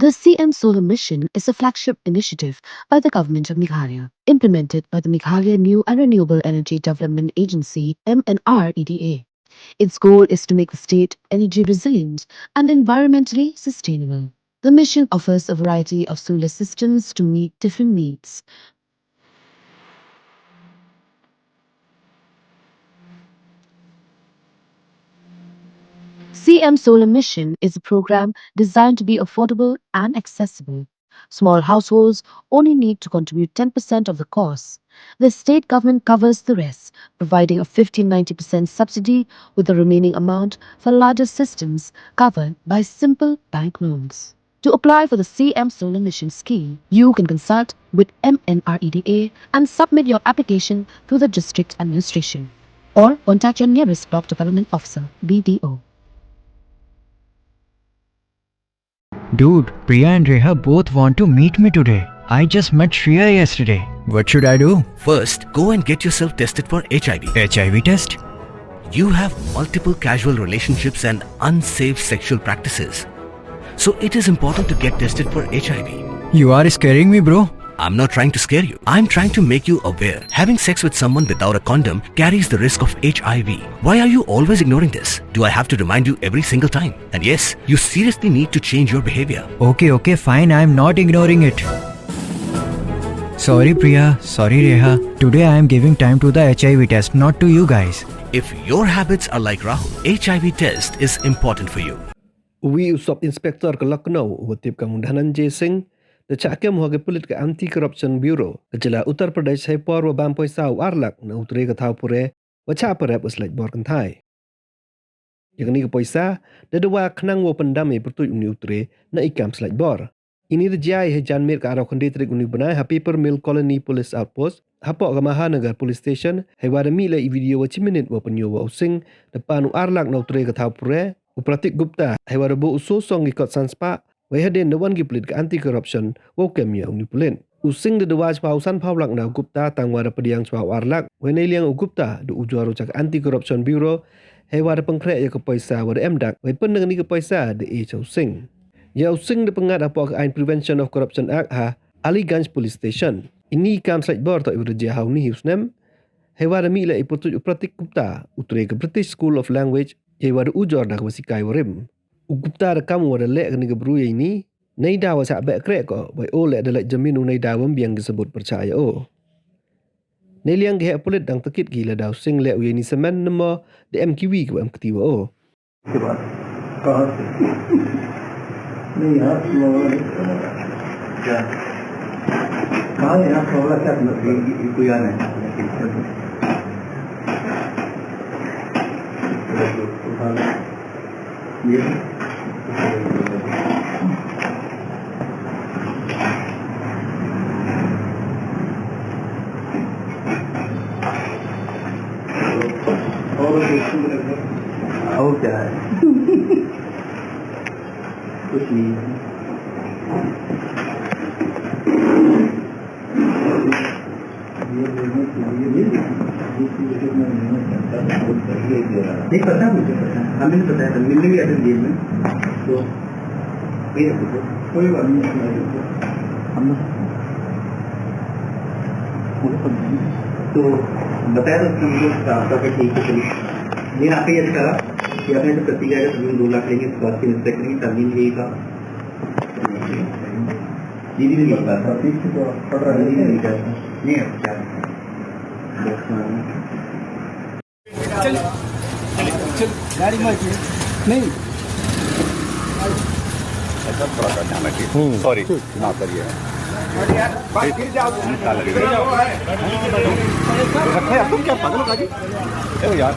The CM Solar Mission is a flagship initiative by the government of Meghalaya, implemented by the Meghalaya New and Renewable Energy Development Agency (MNREDA). Its goal is to make the state energy resilient and environmentally sustainable. The mission offers a variety of solar systems to meet different needs. CM Solar Mission is a program designed to be affordable and accessible. Small households only need to contribute 10% of the cost. The state government covers the rest, providing a 15-90% subsidy with the remaining amount for larger systems covered by simple bank loans. To apply for the CM Solar Mission scheme, you can consult with MNREDA and submit your application through the district administration or contact your nearest block development officer, BDO. Dude, Priya and Reha both want to meet me today. I just met Shreya yesterday. What should I do? First, go and get yourself tested for HIV. HIV test? You have multiple casual relationships and unsafe sexual practices. So it is important to get tested for HIV. You are scaring me, bro. I'm not trying to scare you. I'm trying to make you aware. Having sex with someone without a condom carries the risk of HIV. Why are you always ignoring this? Do I have to remind you every single time? And yes, you seriously need to change your behavior. Okay, fine. I'm not ignoring it. Sorry, Priya. Sorry, Reha. Today I am giving time to the HIV test, not to you guys. If your habits are like Rahul, HIV test is important for you. We Sub Inspector ke Lucknow, Watip Kamundanan J. Singh, the Chakem Hoge Politic Anti-Corruption Bureau, Kajala Uttar Pradesh Haipor wa Bam Poisau Arlak, na Utre Kathaupure, wa Chah phareb was slaitbor kan Thai. Yang ni ke Poisa, Dadawa Knang wo pendame pertuj uni Utre, na ikam slaitbor. Ini terjadi hejan mir ke arah konditrik uni benai ha Paper Mill Colony Police Outpost, hapok ke Mahanagar Police Station, hewada mila i video wa ciminit wa penyo wa using, depan u Arlak na Utre Kathaupure, Upratik Gupta, hewada bo usosong ikot sanspa, Wahden the one giplit ke anti-corruption wokem ya uni pulen. Using de dewaj pausan paulak na Gupta tang wada pediang swa warlak. Weneliang Gupta de ujuaru cak anti-corruption bureau. Hai wada pengkrek ya ke paisa wada emdak. Wai pendeng ni ke paisa de e using. Ya using de pengat apa ke Ain Prevention of Corruption Act ha Aliganj Police Station. Ini kam slaitbor tak iberja hau ni hiusnem. Hai wada mila iputuj Upratik Gupta utre ke British School of Language. Hai wada ujur dah wasikai warim. Gupta rekam wada lek ni gebru ini nei dawa sak bek krek ko bai oleh adalah jamin unai dawa biang disebut percaya nei liang ge polit dang tekit gila daw sing lek ni semen nemo de MQV ko am ketiwa coba kau ni ya ya kau ya kau lah tak nak itu ya ni ya और क्या है कुछ नहीं नहीं पता मुझे पता हमें नहीं पता है मिलने भी अटेंड किए में तो कोई बात नहीं हम तो बताया तो आपका ठीक है चलिए लेकिन आपने ये करा कि आपने तो प्रतिज्ञा का तभी 2 लाख लेंगे स्वास्थ्य की इंस्पेक्ट नहीं तभी यही था दीदी भी नहीं था ठीक से तो पढ़ रहा नहीं करता नहीं है क्या चल गाड़ी में नहीं ऐसा थोड़ा सा ध्यान रखिए सॉरी ना करिए तुम क्या पागल हो यार